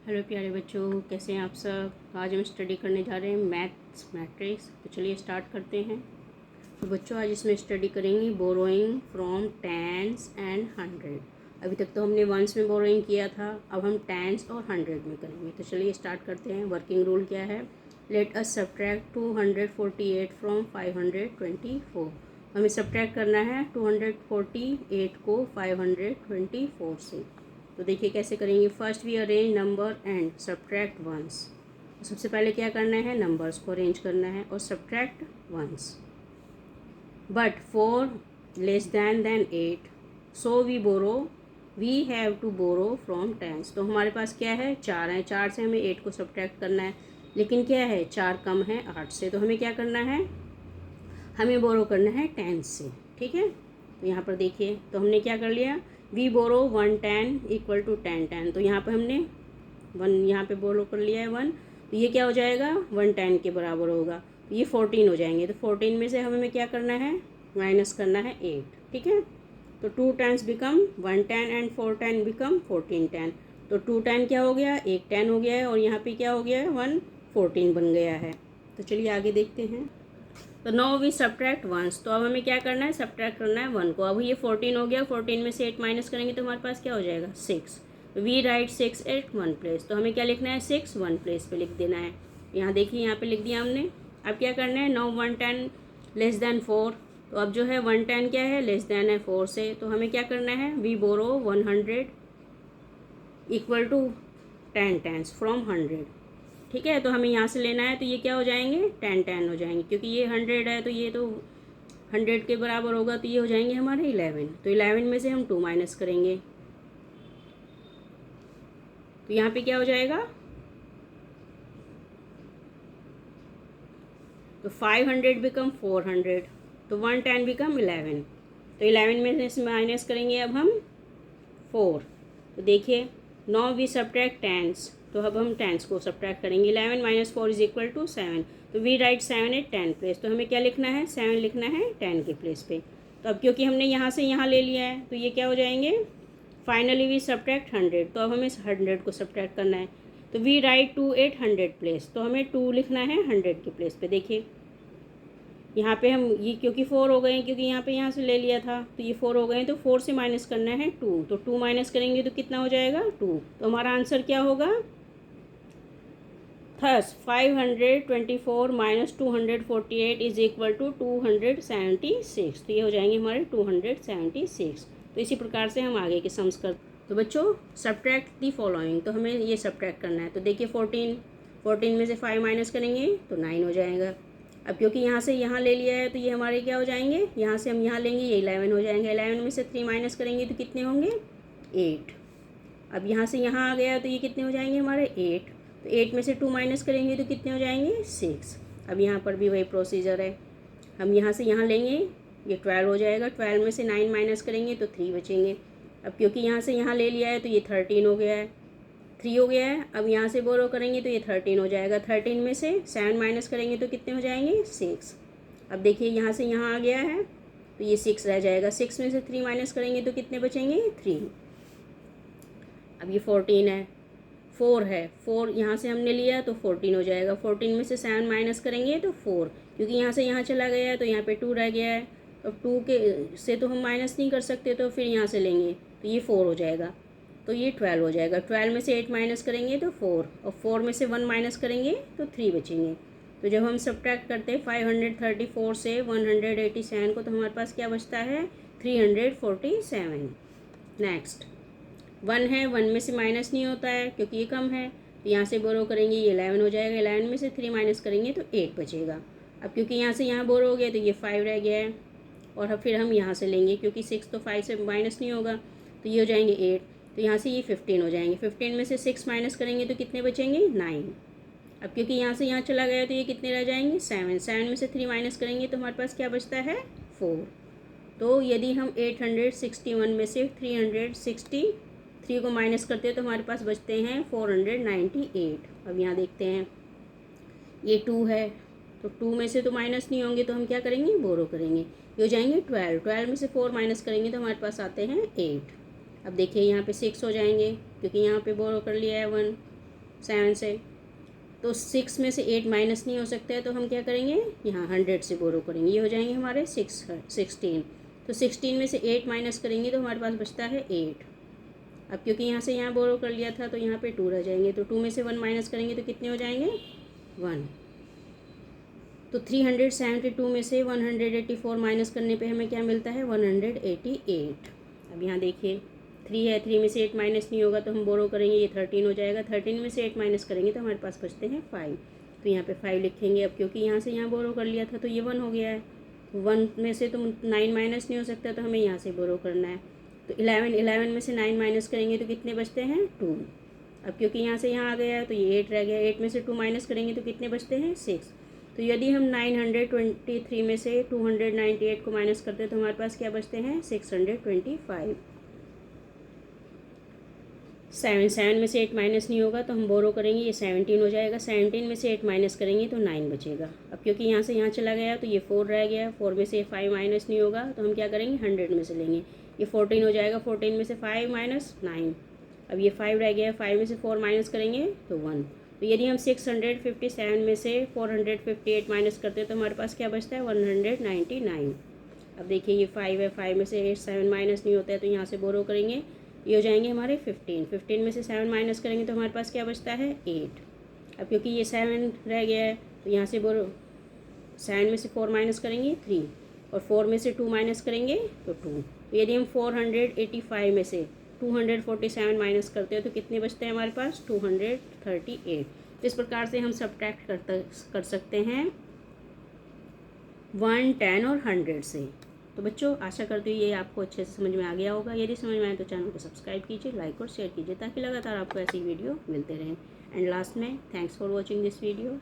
Hello प्यारे बच्चों, कैसे हैं आप सब। आज हम स्टडी करने जा रहे हैं मैट्रिक्स। तो चलिए स्टार्ट करते हैं। तो बच्चों आज इसमें स्टडी करेंगे borrowing from tens and hundred. अभी तक तो हमने वंस में बोरोइंग किया था, अब हम टेंस और हंड्रेड में करेंगे। तो चलिए स्टार्ट करते हैं। वर्किंग रूल क्या है। Let us subtract 248 from 524। हमें सब्ट्रैक्ट करना है 248 को 524 से। तो देखिए कैसे करेंगे। First we arrange number and subtract ones. सबसे पहले क्या करना है, नंबर्स को अरेंज करना है और subtract ones. But 4 less than 8, so we have to borrow from tens. तो हमारे पास क्या है, 4 है, 4 से हमें 8 को सब्ट्रैक्ट करना है। लेकिन क्या है, 4 कम है 8 से, तो हमें क्या करना है, हमें बोरो करना है 10 से। ठीक है, तो यहाँ पर देखिए, तो हमने क्या कर लिया, वी बोरो 110 इक्वल टू 10 तो यहाँ पर हमने 1 यहाँ पे बोरो कर लिया है 1, तो ये क्या हो जाएगा, 110 के बराबर होगा। तो ये 14 हो जाएंगे। तो 14 में से हमें क्या करना है, माइनस करना है 8। ठीक है, तो 2 10 बिकम 110 एंड 4 10 बिकम 14 10। तो 2 10 क्या हो गया, एक 10 हो गया है, और यहाँ पे क्या हो गया है, 1 14 बन गया है। तो चलिए आगे देखते हैं। तो नाउ वी सब्ट्रैक्ट वंस। तो अब हमें क्या करना है, सब्ट्रैक्ट करना है 1 को। अब ये 14 हो गया, 14 में से 8 माइनस करेंगे तो हमारे पास क्या हो जाएगा, 6। तो वी राइट 6 एट 1 प्लेस। तो हमें क्या लिखना है, 6 1 प्लेस पे लिख देना है। यहाँ देखिए, यहाँ पे लिख दिया हमने। अब क्या करना है, नाउ 110 लेस दैन 4। तो अब जो है 110 क्या है, लेस दैन है 4 से। तो हमें क्या करना है, we borrow 100 equal to 10 tens from 100। ठीक है, तो हमें यहाँ से लेना है, तो ये क्या हो जाएंगे, 10 10 हो जाएंगे, क्योंकि ये 100 है तो ये तो 100 के बराबर होगा, तो ये हो जाएंगे हमारे 11। तो 11 में से हम 2 माइनस करेंगे, तो यहाँ पे क्या हो जाएगा, तो 500 बिकम 400, तो 110 बिकम 11। तो 11 में से माइनस करेंगे अब हम 4। तो देखिए, नाउ वी सब्ट्रैक्ट टेंस। तो अब हम टेंस को सब्ट्रैक्ट करेंगे। 11 माइनस 4 इज इक्वल टू 7। तो वी राइट 7 एट 10 प्लेस। तो हमें क्या लिखना है, 7 लिखना है 10 के प्लेस पे। तो अब क्योंकि हमने यहाँ से यहाँ ले लिया है, तो ये क्या हो जाएंगे, फाइनली वी सब्ट्रैक्ट 100। तो अब हमें 100 को सब्ट्रैक्ट करना है। तो वी राइट 2 एट 100 प्लेस। तो हमें 2 लिखना है 100 के प्लेस पे। देखिए यहाँ पे हम ये क्योंकि 4 हो गए हैं, क्योंकि यहाँ पे यहाँ से ले लिया था, तो ये 4 हो गए हैं, तो 4 से माइनस करना है 2। तो 2 माइनस करेंगे तो कितना हो जाएगा, 2। तो हमारा आंसर क्या होगा, thus 524 minus 248 is equal to 276। तो ये हो जाएंगे हमारे 276। तो इसी प्रकार से हम आगे के सम्स कर। तो बच्चों सब्ट्रैक्ट दी फॉलोइंग। तो हमें ये सब्ट्रैक्ट करना है। तो देखिए 14 में से 5 माइनस करेंगे तो 9 हो जाएगा। अब क्योंकि यहाँ से यहाँ ले लिया है, तो ये हमारे क्या हो जाएंगे, यहाँ से हम यहाँ लेंगे, ये 11 हो जाएंगे। 11 में से 3 माइनस करेंगे तो कितने होंगे, 8। अब यहाँ से यहाँ आ गया, तो ये कितने हो जाएंगे हमारे 8। तो 8 में से 2 माइनस करेंगे तो कितने हो जाएंगे, 6। अब यहाँ पर भी वही प्रोसीजर है, हम यहाँ से यहाँ लेंगे, ये 12 हो जाएगा। 12 में से 9 माइनस करेंगे तो 3 बचेंगे। अब क्योंकि यहाँ से यहाँ ले लिया है, तो ये 13 हो गया है, 3 हो गया है। अब यहाँ से बोरो करेंगे तो ये 13 हो जाएगा। 13 में से 7 माइनस करेंगे तो कितने हो जाएंगे, 6। अब देखिए यहाँ से यहाँ आ गया है, तो ये 6 रह जाएगा। 6 में से 3 माइनस करेंगे तो कितने बचेंगे, 3। अब ये 14 है, 4 है, 4 यहाँ से हमने लिया तो 14 हो जाएगा। 14 में से 7 माइनस करेंगे तो 4, क्योंकि यहाँ से यहाँ चला गया है तो यहाँ पे 2 रह गया है। अब 2 के से तो हम माइनस नहीं कर सकते, तो फिर यहाँ से लेंगे तो ये 4 हो जाएगा। तो ये 12 हो जाएगा। 12 में से 8 माइनस करेंगे तो 4, और 4 में से 1 माइनस करेंगे तो 3 बचेंगे। तो जब हम सब्ट्रैक्ट करते हैं 534 से 187 को, तो हमारे पास क्या बचता है, 347। नेक्स्ट 1 है, 1 में से माइनस नहीं होता है क्योंकि ये कम है, तो यहाँ से बोरो करेंगे, ये 11 हो जाएगा। 11 में से 3 माइनस करेंगे तो 8 बचेगा। अब क्योंकि यहाँ से यहाँ बोरो हो गया, तो ये 5 रह गया है, और फिर हम यहाँ से लेंगे, क्योंकि 6 तो 5 से माइनस नहीं होगा, तो ये हो जाएंगे 8। तो यहाँ से ये 15 हो जाएंगे। 15 में से 6 माइनस करेंगे तो कितने बचेंगे, 9। अब क्योंकि यहाँ से यहाँ चला गया, तो ये कितने रह जाएंगे, 7। 7 में से 3 माइनस करेंगे तो हमारे पास क्या बचता है, 4। तो यदि हम 861 में से 363 को माइनस करते हैं तो हमारे पास बचते हैं 498। अब यहाँ देखते हैं, ये 2 है, तो 2 में से तो माइनस नहीं होंगे, तो हम क्या करेंगे, बोरो करेंगे। ये हो जाएंगे 12। 12 में से 4 माइनस करेंगे तो हमारे पास आते हैं 8। अब देखिए यहाँ पे 6 हो जाएंगे, क्योंकि यहाँ पे बोरो कर लिया है 1। 7 से, तो 6 में से 8 माइनस नहीं हो सकता है, तो हम क्या करेंगे, यहाँ 100 से बोरो करेंगे, ये हो जाएंगे हमारे 16। तो 16 में से 8 माइनस करेंगे तो हमारे पास बचता है 8। अब क्योंकि यहाँ से यहाँ बोरो कर लिया था तो यहाँ पे 2 रह जाएंगे, तो 2 में से 1 माइनस करेंगे तो कितने हो जाएंगे, 1। तो 372 में से 184 माइनस करने पे हमें क्या मिलता है, 188। अब यहाँ देखिए 3 है, 3 में से 8 माइनस नहीं होगा तो हम बोरो करेंगे, ये 13 हो जाएगा। 13 में से 8 माइनस करेंगे तो हमारे पास बचते हैं 5, तो यहाँ पे 5 लिखेंगे। अब क्योंकि यहाँ से यहाँ बोरो कर लिया था तो ये 1 हो गया है, 1 में से तो 9 माइनस नहीं हो सकता, तो हमें यहाँ से बोरो करना है। तो 11 में से 9 माइनस करेंगे तो कितने बचते हैं, 2। अब क्योंकि यहाँ से यहाँ आ गया है तो ये 8 रह गया, 8 में से 2 माइनस करेंगे तो कितने बचते हैं, 6। तो यदि हम 923 में से 298 को माइनस करते हैं तो हमारे पास क्या बचते हैं, 625। 7 में से 8 माइनस नहीं होगा तो हम बोरो करेंगे, ये 17 हो जाएगा। 17 में से 8 माइनस करेंगे तो 9 बचेगा। अब क्योंकि यहाँ से यहाँ चला गया तो ये 4 रह गया, 4 में से 5 माइनस नहीं होगा तो हम क्या करेंगे, 100 में से लेंगे, ये 14 हो जाएगा। 14 में से 5 माइनस 9, अब ये 5 रह गया, 5 में से 4 माइनस करेंगे तो 1। तो यदि हम 657 में से 458 माइनस करते हैं तो हमारे पास क्या बचता है, 199। अब देखिए ये 5 है, 5 में से 7 माइनस नहीं होता है तो यहाँ से बोरो करेंगे, ये हो जाएंगे हमारे 15। 15 में से 7 माइनस करेंगे तो हमारे पास क्या बचता है, 8। अब क्योंकि ये 7 रह गया है तो यहाँ से बोरो, 7 में से 4 माइनस करेंगे 3, और 4 में से 2 माइनस करेंगे तो 2। तो यदि हम 485 में से 247 माइनस करते हैं तो कितने बचते हैं हमारे पास, 238। तो इस प्रकार से हम सब्ट्रैक्ट कर सकते हैं 1, 10 और 100 से। तो बच्चों आशा करती हूँ ये आपको अच्छे से समझ में आ गया होगा। यदि समझ में आए तो चैनल को सब्सक्राइब कीजिए, लाइक और शेयर कीजिए ताकि लगातार आपको ऐसी वीडियो मिलते रहें। एंड लास्ट में, thanks for watching this video.